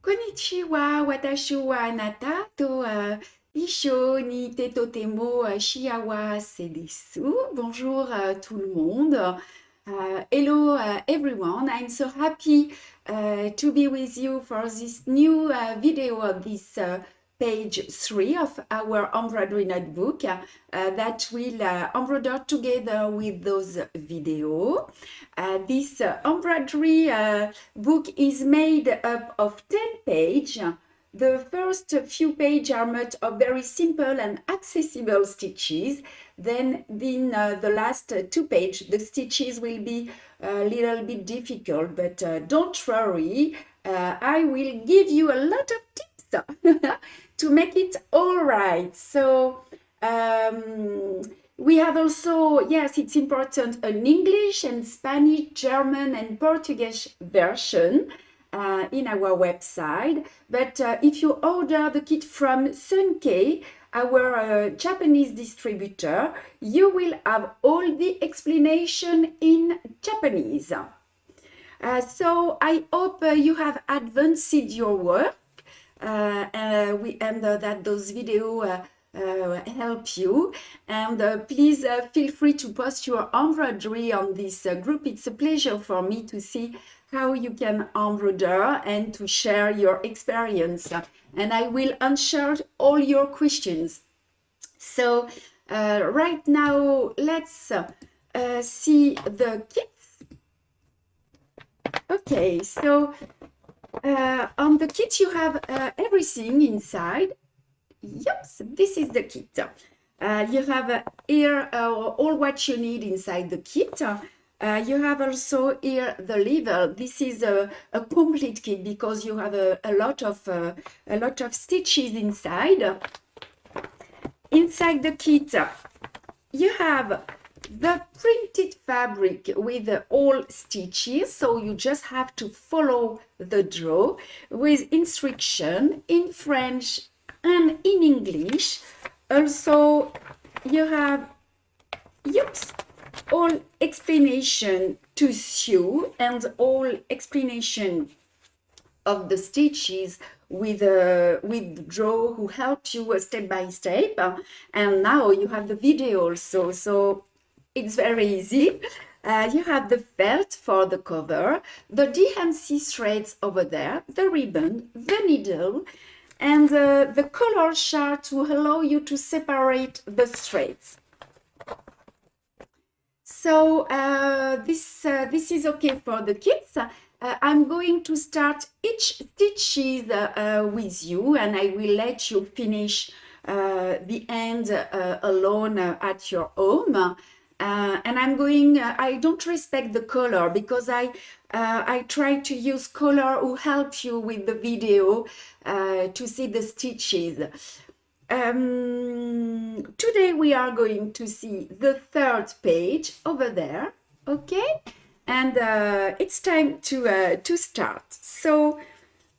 Konnichiwa, watashi wa anata to isho ni te totemo shiawase desu. Bonjour tout le monde. Hello everyone. I'm so happy to be with you for this new video of this page 3 of our embroidery notebook that will embroider together with those videos. This embroidery book is made up of 10 pages. The first few pages are made of very simple and accessible stitches. Then in the last 2 pages, the stitches will be a little bit difficult, but don't worry, I will give you a lot of tips to make it all right. So we have also, yes, it's important, an English and Spanish, German and Portuguese version in our website. But if you order the kit from Sunkei, our Japanese distributor, you will have all the explanation in Japanese. So I hope you have advanced your work and that those videos help you. And please feel free to post your embroidery on this group. It's a pleasure for me to see how you can embroider and to share your experience. And I will answer all your questions. So right now, let's see the kits. Okay, so on the kit you have everything inside. Yes, this is the kit. You have here all what you need inside the kit. You have also here the level. This is a complete kit because you have a lot of stitches inside. Inside the kit, you have the printed fabric with all stitches, so you just have to follow the draw with instruction in French and in English. Also, you have all explanation to sew and all explanation of the stitches with the draw who help you step by step. And now you have the video also, so it's very easy. You have the felt for the cover, the DMC threads over there, the ribbon, the needle, and the color chart to allow you to separate the threads. So this is okay for the kids. I'm going to start each stitches with you, and I will let you finish the end alone at your home. And I'm going, I don't respect the color because I try to use color who help you with the video to see the stitches. Today we are going to see the 3rd page over there, okay? And it's time to start. So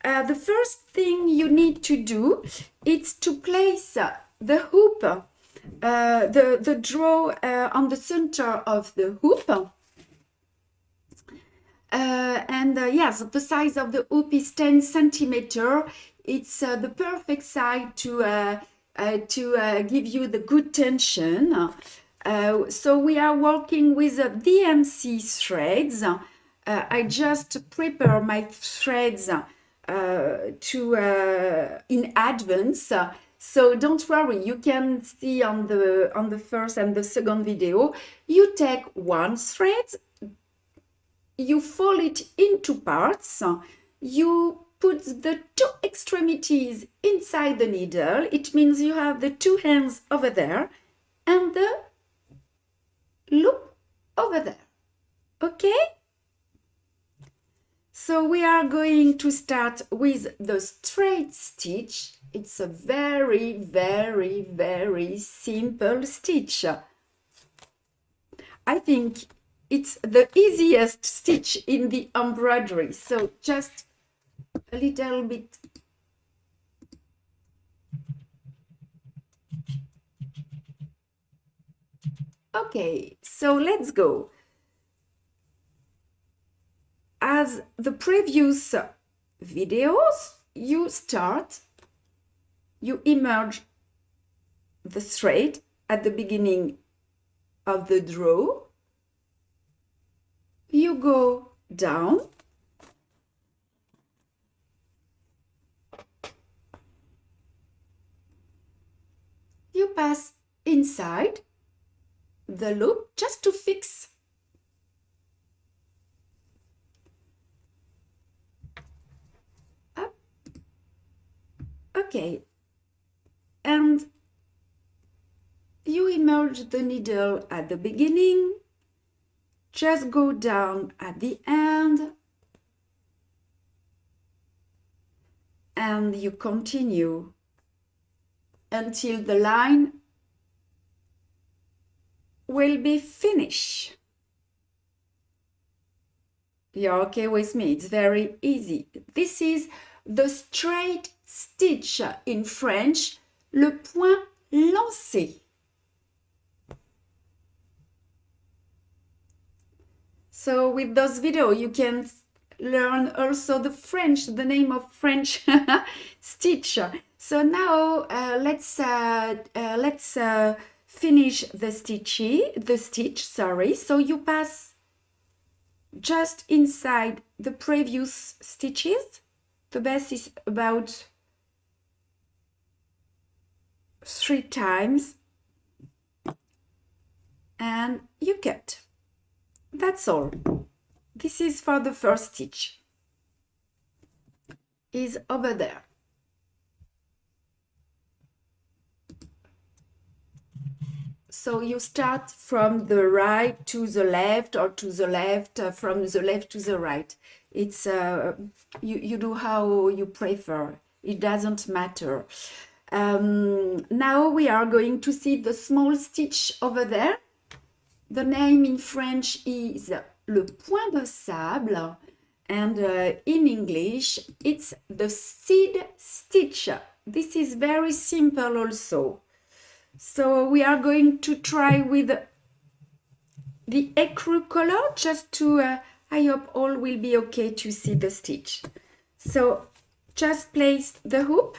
the first thing you need to do is to place the hoop, the draw on the center of the hoop. Yes, the size of the hoop is 10 centimeters. It's the perfect size to give you the good tension. So we are working with DMC threads. I just prepare my threads in advance. So don't worry, you can see on the first and the second video, you take one thread, you fold it into parts, you put the 2 extremities inside the needle. It means you have the 2 hands over there and the loop over there, okay? So we are going to start with the straight stitch. It's a very, very, very simple stitch. I think it's the easiest stitch in the embroidery. So just a little bit. Okay, so let's go. As the previous videos, you emerge the thread at the beginning of the draw. You go down. You pass inside the loop just to fix. Up. Okay. And you emerge the needle at the beginning, just go down at the end, and you continue until the line will be finished. You're okay with me? It's very easy. This is the straight stitch, in French, le point lancé. So with those videos, you can learn also the name of French stitch. So now let's finish the stitch. So you pass just inside the previous stitches. The best is about 3 times, and you cut. That's all. This is for the first stitch. Is over there. So you start from the right to the left, or to the left, from the left to the right. It's you do how you prefer. It doesn't matter. Now we are going to see the small stitch over there. The name in French is le point de sable, and in English it's the seed stitch. This is very simple also. So we are going to try with the ecru color, just to, I hope all will be okay to see the stitch. So just place the hoop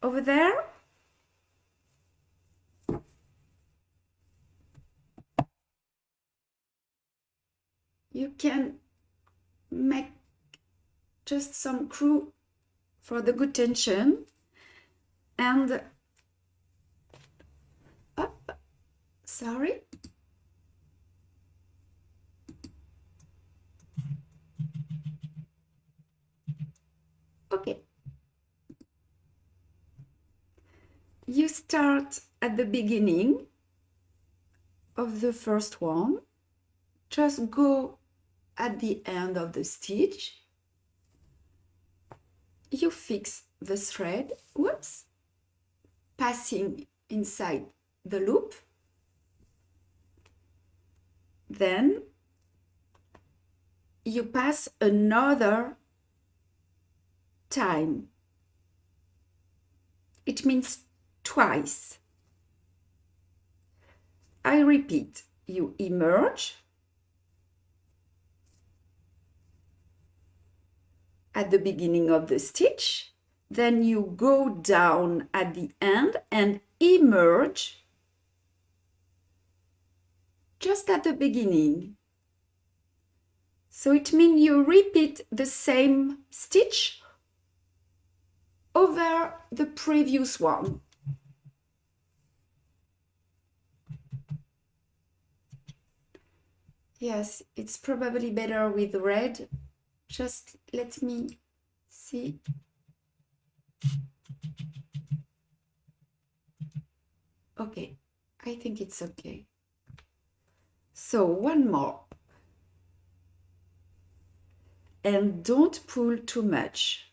over there. You can make just some screw for the good tension, and up, sorry. Okay. You start at the beginning of the first one. Just go at the end of the stitch. You fix the thread, whoops, passing inside the loop. Then you pass another time. It means twice. I repeat, you emerge at the beginning of the stitch, then you go down at the end and emerge just at the beginning. So it means you repeat the same stitch over the previous one. Yes, it's probably better with red. Just let me see. Okay, I think it's okay. So one more. And don't pull too much.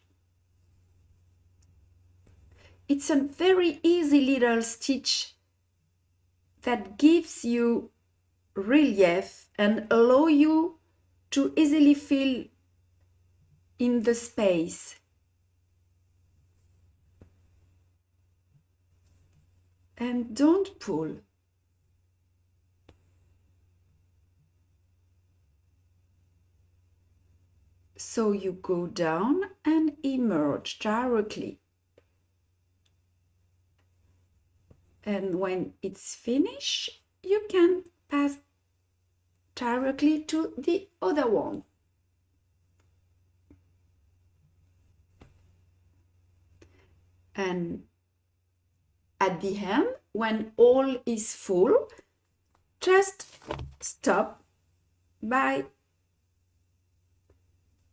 It's a very easy little stitch that gives you relief and allow you to easily fill in the space. And don't pull. So you go down and emerge directly. And when it's finished, you can pass directly to the other one. And at the end, when all is full, just stop by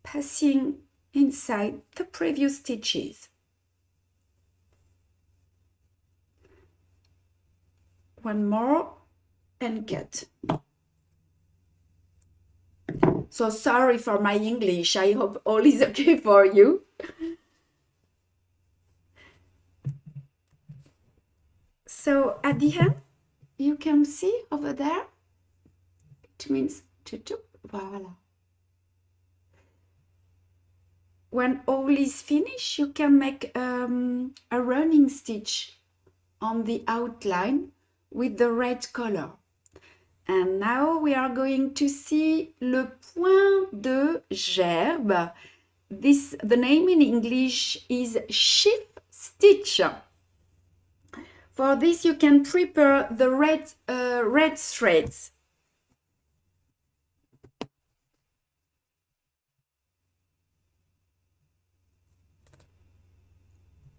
passing inside the previous stitches. One more and cut. So sorry for my English. I hope all is okay for you. So at the end, you can see over there, it means voila. When all is finished, you can make a running stitch on the outline with the red color. And now we are going to see le point de gerbe. The name in English is sheaf stitch. For this, you can prepare the red threads.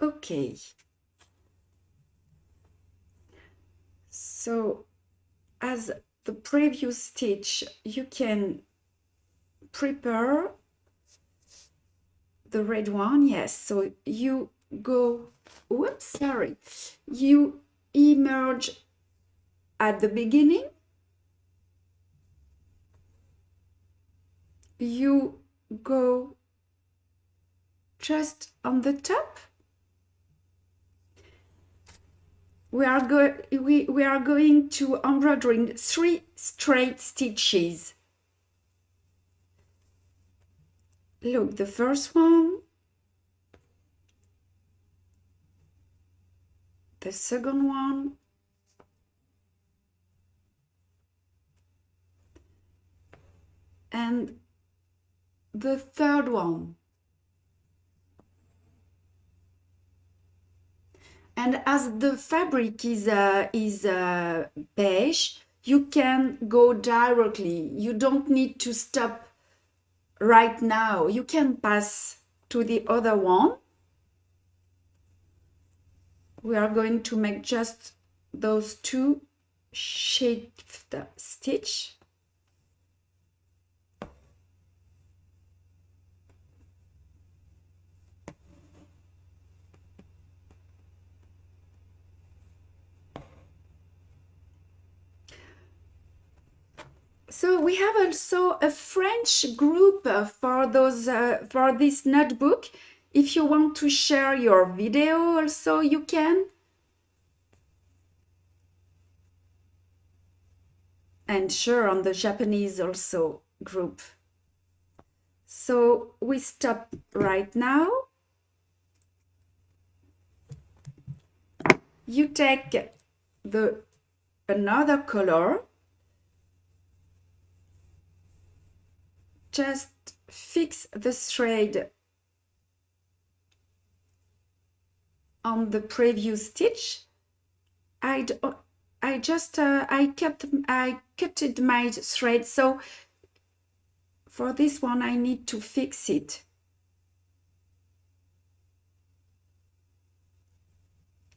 Okay. So, as the previous stitch, you can prepare the red one. Yes, so you go, whoops, sorry. You emerge at the beginning. You go just on the top. We are going to embroidering 3 straight stitches. Look, the first one, the second one, and the third one. And as the fabric is beige, you can go directly. You don't need to stop right now. You can pass to the other one. We are going to make just those 2 shift stitch. So we have also a French group for this notebook. If you want to share your video also, you can. And sure, on the Japanese also group. So we stop right now. You take another color. Just fix the thread on the previous stitch. I cutted my thread, so for this one I need to fix it.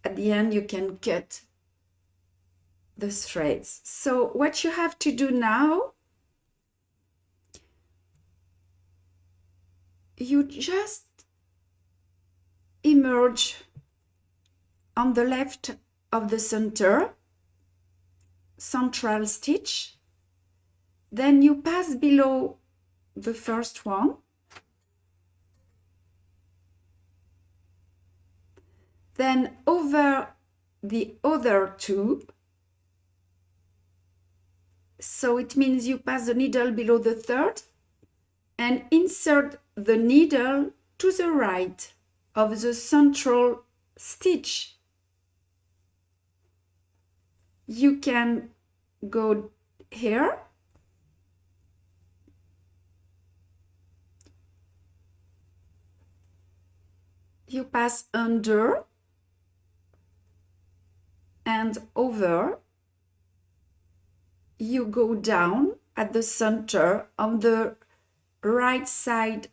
At the end you can cut the threads. So what you have to do now, you just emerge on the left of the central stitch, then you pass below the first one, then over the other 2, so it means you pass the needle below the third and insert the needle to the right of the central stitch. You can go here you pass under and over. You go down at the center on the right side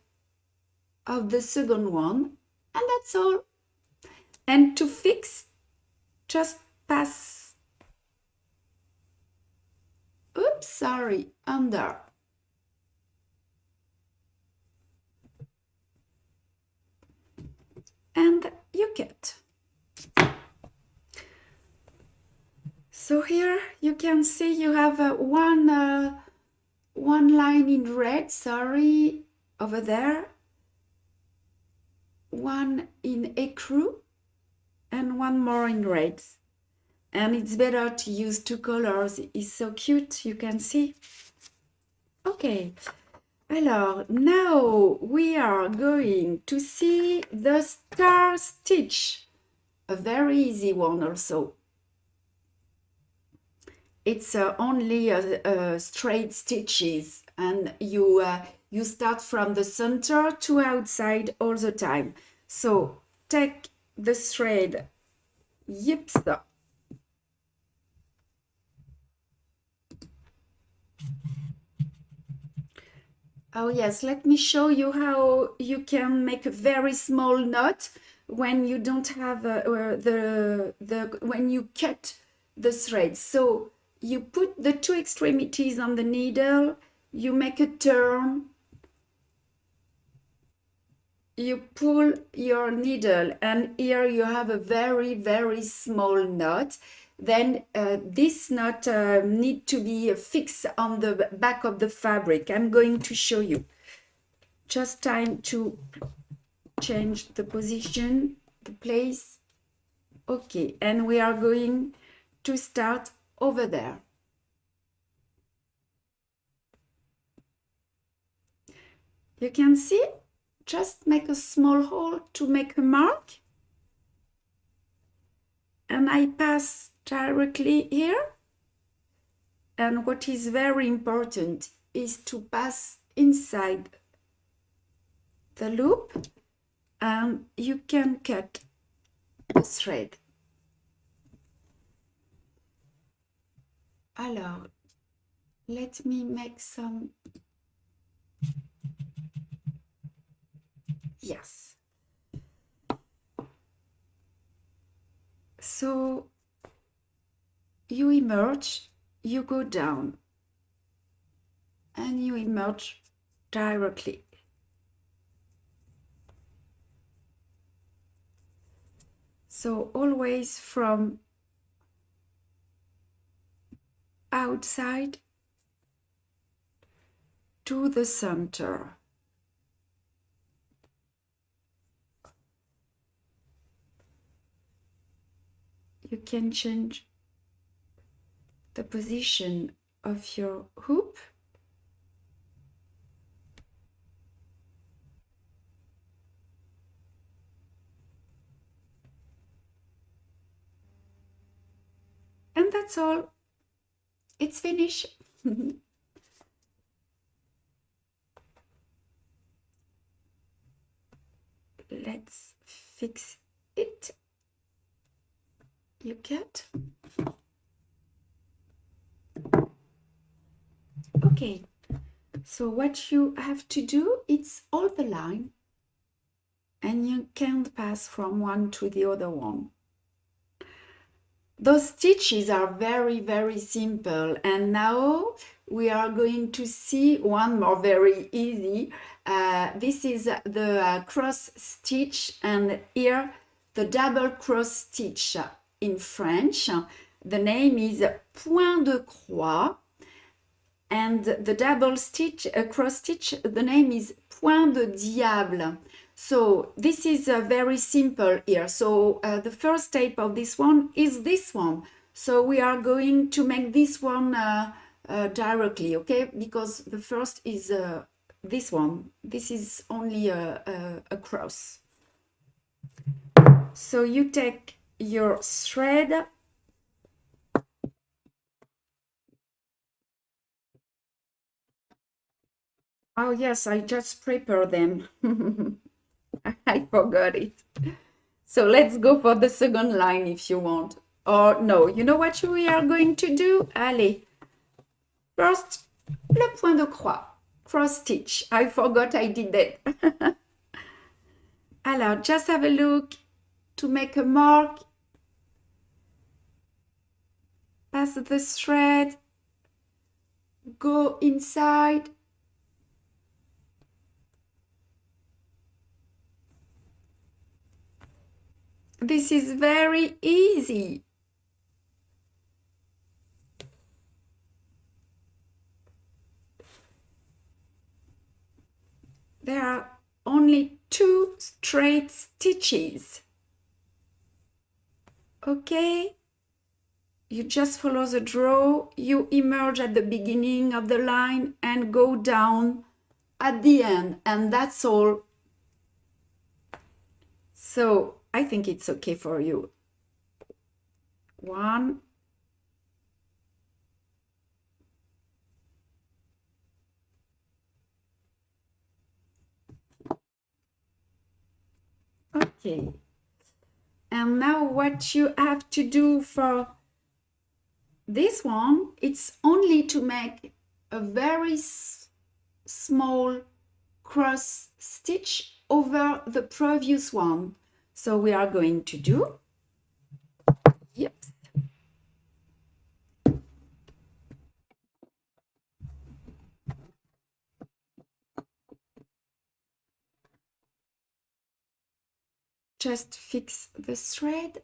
of the second one, and that's all. And to fix, just pass, oops, sorry, under. And you cut. So here you can see you have one line in red, sorry, over there, one in ecru, and one more in red. And it's better to use two colors. It's so cute, you can see. Okay, alors now we are going to see the star stitch, a very easy one also. It's only straight stitches, and you start from the center to outside all the time. So take the thread, yips. Oh yes, let me show you how you can make a very small knot when you don't have when you cut the thread. So you put the two extremities on the needle, you make a turn, you pull your needle, and here you have a very, very small knot. Then this knot need to be fixed on the back of the fabric. I'm going to show you. Just time to change the position, the place. Okay, and we are going to start over there. You can see, just make a small hole to make a mark. And I pass directly here. And what is very important is to pass inside the loop, and you can cut the thread. Alors, let me make some. Yes. So you emerge, you go down, and you emerge directly. So always from outside to the center. You can change the position of your hoop. And that's all. It's finished. Let's fix it. You cut. Okay, so what you have to do, it's all the line, and you can't pass from one to the other one. Those stitches are very, very simple, and now we are going to see one more very easy. This is the cross stitch, and here the double cross stitch in French. The name is point de croix, and the double stitch, cross stitch, the name is point de diable. So this is very simple here. So the first step of this one is this one. So we are going to make this one directly, okay? Because the first is this one. This is only a cross. So you take your thread, oh yes, I just prepared them. I forgot it. So let's go for the second line if you want. Or no, you know what we are going to do? Allez. First, le point de croix, cross stitch. I forgot I did that. Alors, just have a look to make a mark. Pass the thread. Go inside. This is very easy. There are only 2 straight stitches. Okay? You just follow the draw, you emerge at the beginning of the line and go down at the end, and that's all. So I think it's okay for you. 1. Okay. And now what you have to do for this one, it's only to make a very small cross stitch over the previous one. So we are going to do, yep. Just fix the thread.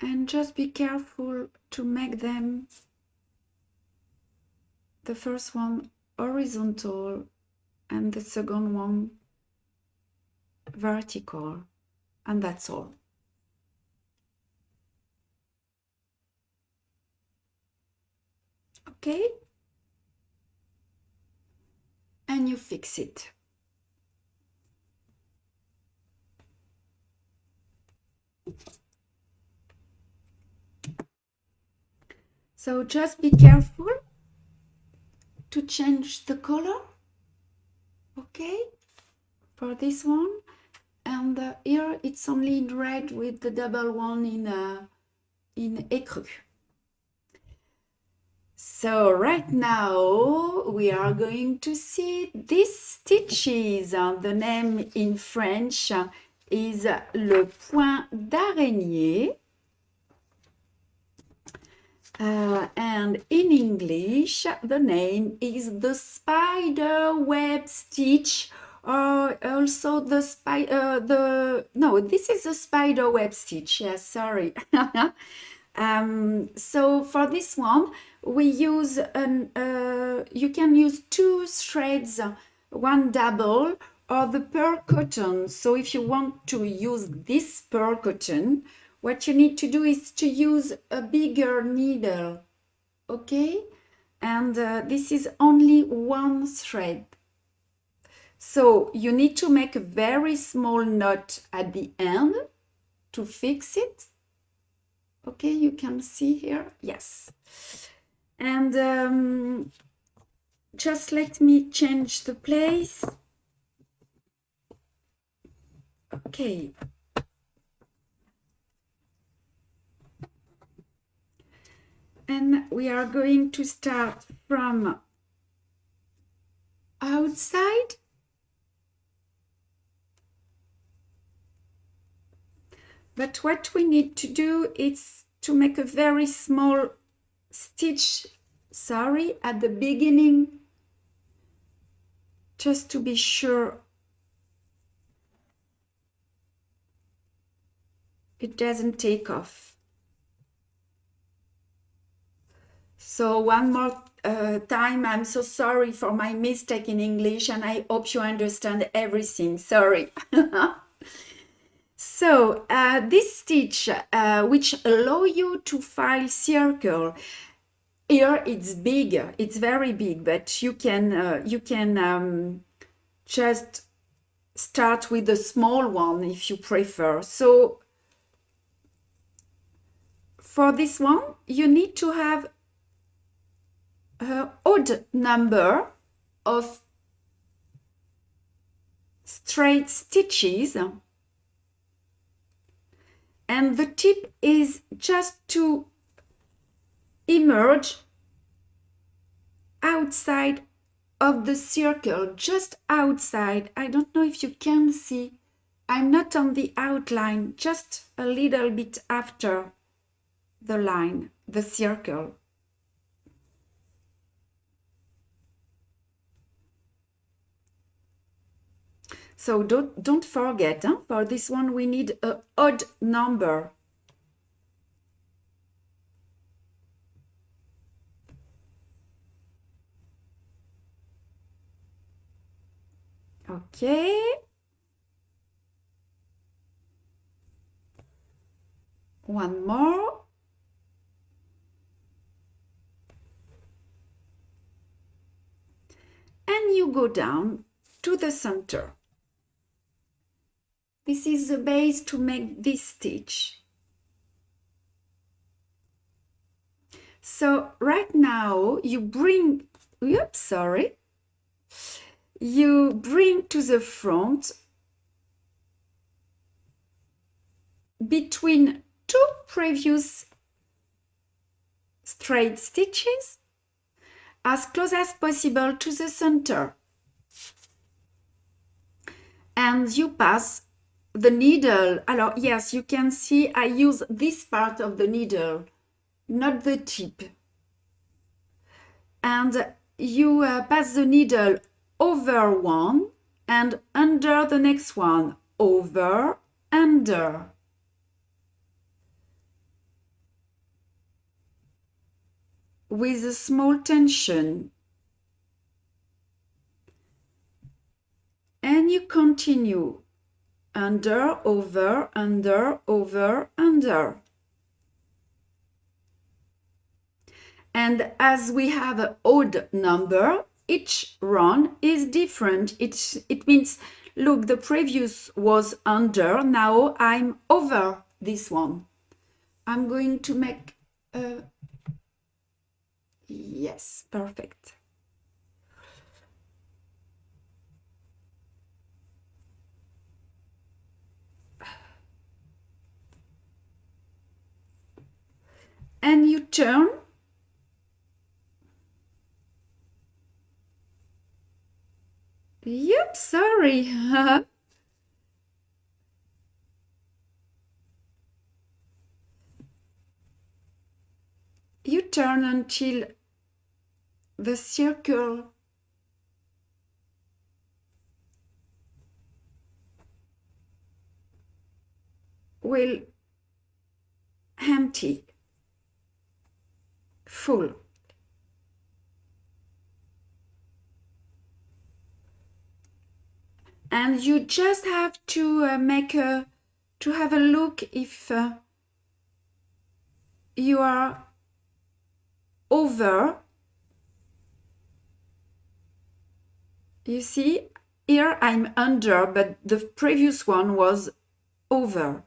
And just be careful to make them, the first one horizontal and the second one vertical, and that's all. Okay? And you fix it. So just be careful to change the color, okay, for this one. And here it's only in red with the double one in écru. So right now we are going to see these stitches. The name in French is le point d'araignée. And in English, the name is the spider web stitch, or also the no, this is the spider web stitch. Yes, sorry. So for this one, we use you can use 2 threads, 1 double, or the pearl cotton. So if you want to use this pearl cotton, what you need to do is to use a bigger needle, okay? And this is only 1 thread. So you need to make a very small knot at the end to fix it. Okay, you can see here, yes. And just let me change the place. Okay. And we are going to start from outside. But what we need to do is to make a very small stitch, at the beginning, just to be sure it doesn't take off. So one more time, I'm so sorry for my mistake in English, and I hope you understand everything. Sorry. So this stitch, which allow you to file circle, here it's big, it's very big, but you can just start with the small one if you prefer. So for this one, you need to have an odd number of straight stitches, and the tip is just to emerge outside of the circle, just outside. I don't know if you can see. I'm not on the outline, just a little bit after the line, the circle. So don't forget, for this one we need an odd number. Okay. One more. And you go down to the center. This is the base to make this stitch. So right now you bring, oops, sorry. You bring to the front between two previous straight stitches as close as possible to the center. And you pass the needle. Alors, yes, you can see I use this part of the needle, not the tip. And you pass the needle over one and under the next one, over, under. With a small tension. And you continue under, over, under, over, under. And as we have an odd number, each run is different. It means, look, the previous was under, now I'm over this one. I'm going to make a... Yes, perfect. And you turn. Yep, sorry. You turn until the circle will empty, full. And you just have to have a look if you are over. You see, here I'm under, but the previous one was over.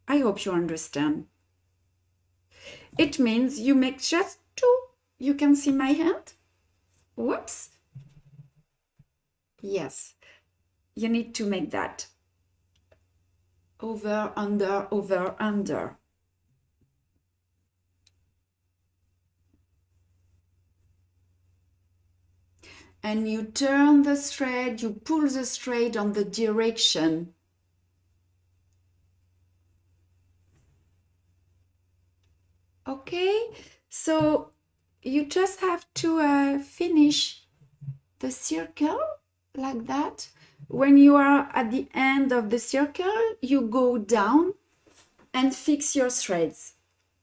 I hope you understand. It means you make just two. You can see my hand? Whoops. Yes, you need to make that. Over, under, over, under. And you turn the thread, you pull the thread on the direction. Okay, so you just have to finish the circle like that. When you are at the end of the circle, you go down and fix your threads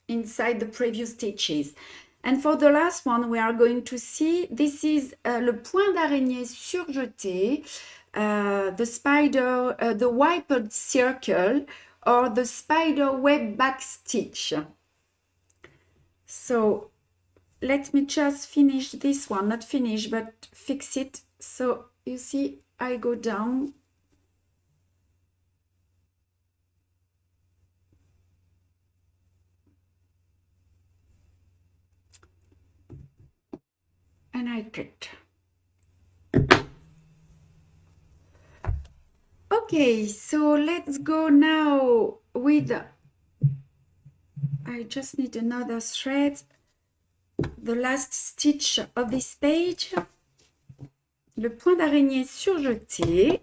inside the previous stitches. And for the last one, we are going to see, this is le point d'araignée surjeté, the spider, the wiped circle, or the spider web back stitch. So let me just finish this one, not finish, but fix it. So you see, I go down. and I cut. Okay, so let's go now with, I just need another thread, the last stitch of this page, le point d'araignée surjeté.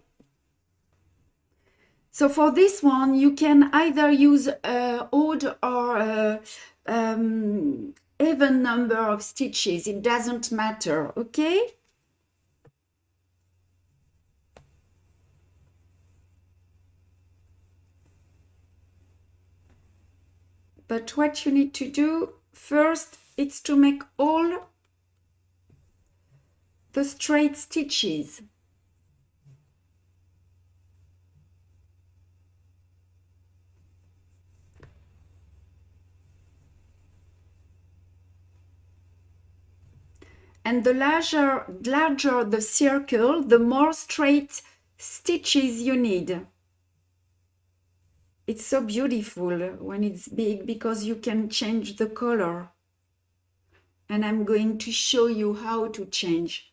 So for this one, you can either use odd or even number of stitches. It doesn't matter, okay? But what you need to do first, it's to make all the straight stitches. And the larger the circle, the more straight stitches you need. It's so beautiful when it's big because you can change the color. And I'm going to show you how to change.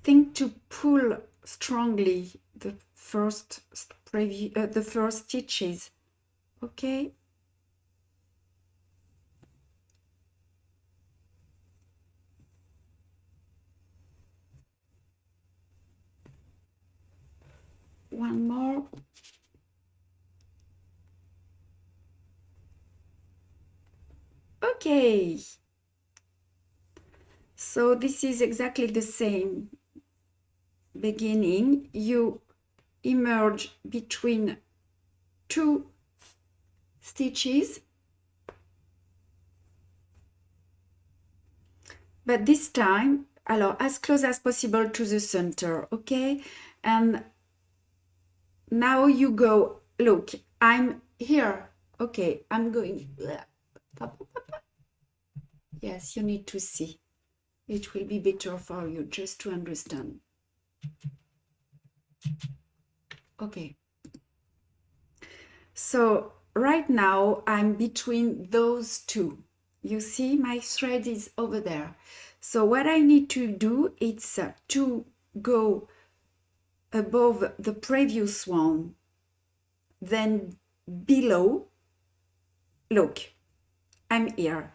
Think to pull strongly the first stitches, okay? One more. Okay. So this is exactly the same. Beginning, you emerge between two stitches, but this time, alors, as close as possible to the center, okay? And now you go, look, I'm here, okay, I'm going, yes, you need to see. It will be better for you just to understand. Okay, so right now I'm between those two. You see my thread is over there. So what I need to do is to go above the previous one, then below. Look, I'm here.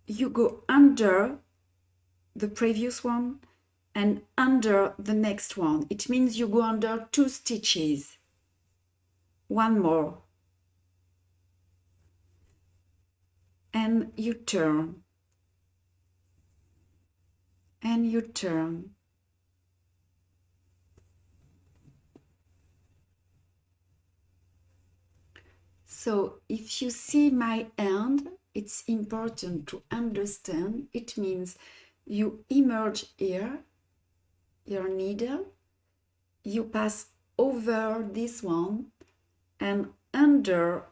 You go under the previous one and under the next one. It means you go under two stitches. One more. And you turn. And you turn. So if you see my hand, it's important to understand. It means you emerge here, your needle, you pass over this one and under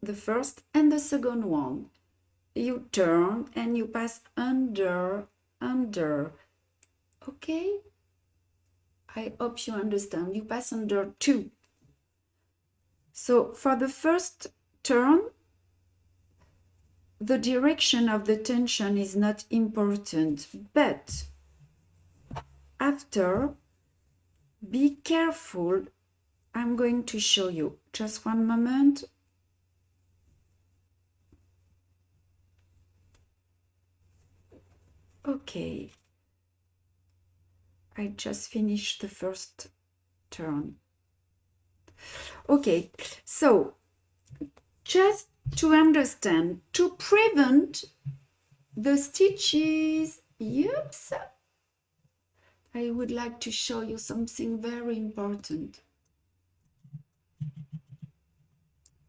the first and the second one. You turn and you pass under. Okay? I hope you understand. You pass under two. So for the first turn, the direction of the tension is not important, but after, be careful. I'm going to show you. Just one moment. Okay. I just finished the first turn. Okay, so just to understand, to prevent the stitches, oops, I would like to show you something very important.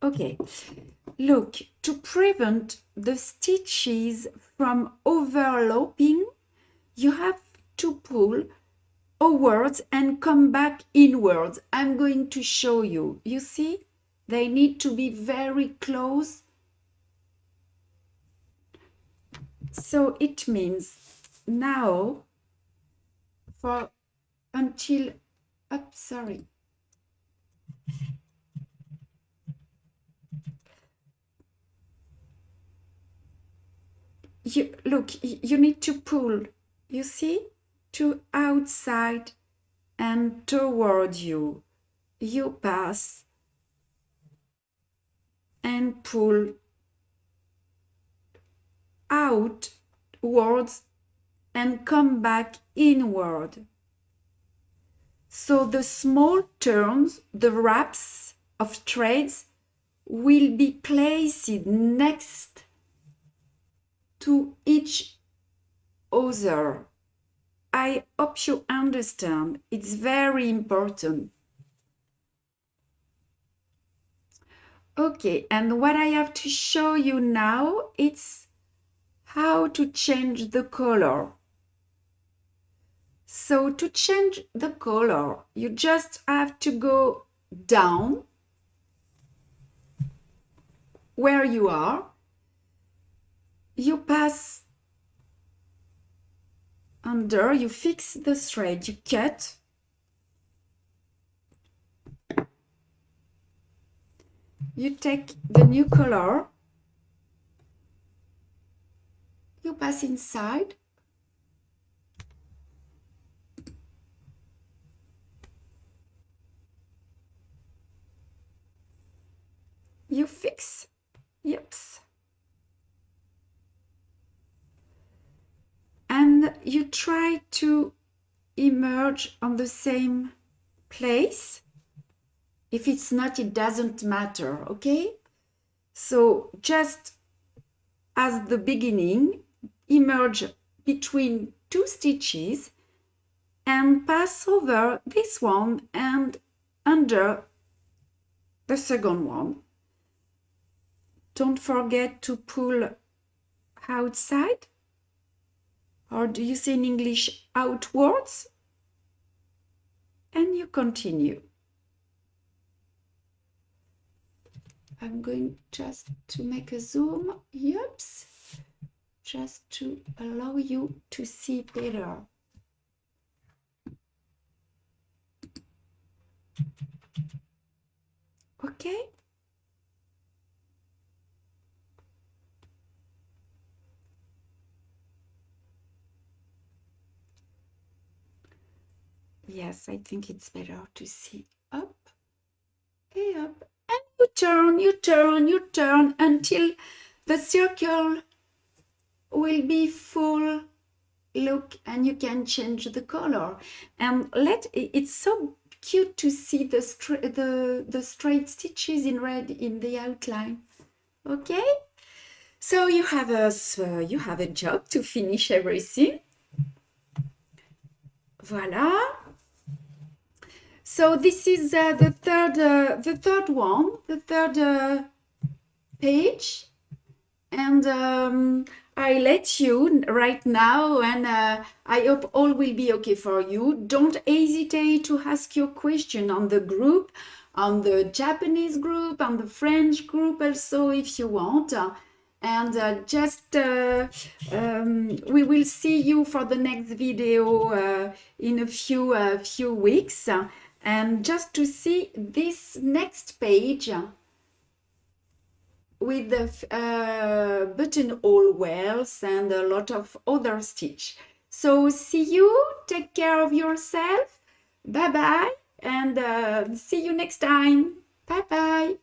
Okay, look, to prevent the stitches from overlapping, you have to pull outwards and come back inwards. I'm going to show you. You see, they need to be very close. So it means now for until up, sorry. You look, you need to pull, you see, to outside and toward you. You pass and pull outwards and come back inward. So the small turns, the wraps of threads will be placed next to each other. I hope you understand. It's very important. Okay, and what I have to show you now is how to change the color. So to change the color, you just have to go down where you are. You pass under, you fix the thread, you cut. You take the new color. You pass inside. You fix. Yep. And you try to emerge on the same place. If it's not, it doesn't matter, okay? So just as the beginning, emerge between two stitches and pass over this one and under the second one. Don't forget to pull outside, or do you say in English outwards? And you continue. I'm going just to make a zoom, yep, just to allow you to see better. Okay? Yes, I think it's better to see up, up. And you turn until the circle will be full. Look, and you can change the color. And it's so cute to see the straight stitches in red in the outline. Okay? So you have a job to finish everything. Voila. So this is the third page, and I let you right now, and I hope all will be okay for you. Don't hesitate to ask your question on the group, on the Japanese group, on the French group also if you want. And we will see you for the next video in a few weeks. And just to see this next page with the buttonhole wells and a lot of other stitch. So see you, take care of yourself, bye bye, and see you next time, bye bye.